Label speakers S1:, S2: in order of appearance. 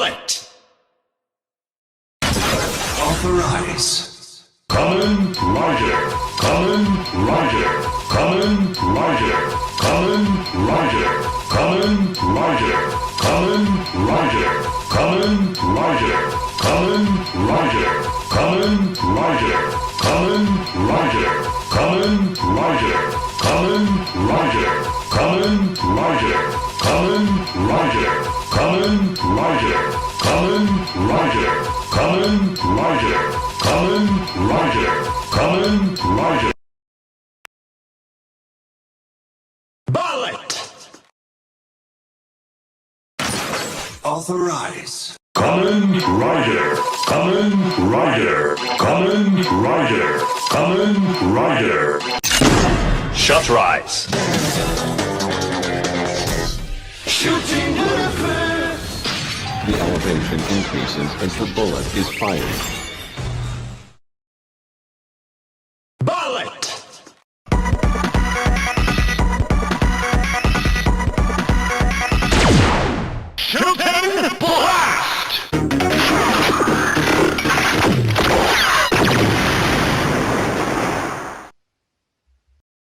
S1: Bullet!
S2: Authorize.
S3: Kamen Rider, Kamen Rider, Kamen Rider, Kamen Rider, Kamen Rider, Kamen Rider, Kamen Rider, Kamen Rider, Kamen Rider, Kamen Rider, Kamen Rider, Kamen Rider, Kamen Rider, Kamen Rider, Kamen Rider, Kamen Rider, Kamen Rider, Kamen Rider, Kamen Rider.
S1: Bullet!
S2: Authorize.
S3: Kamen Rider, Kamen Rider, Kamen Rider, Kamen Rider.
S1: Shot Rise!
S2: Shooting Vulcan.
S4: The elevation increases as the bullet is fired.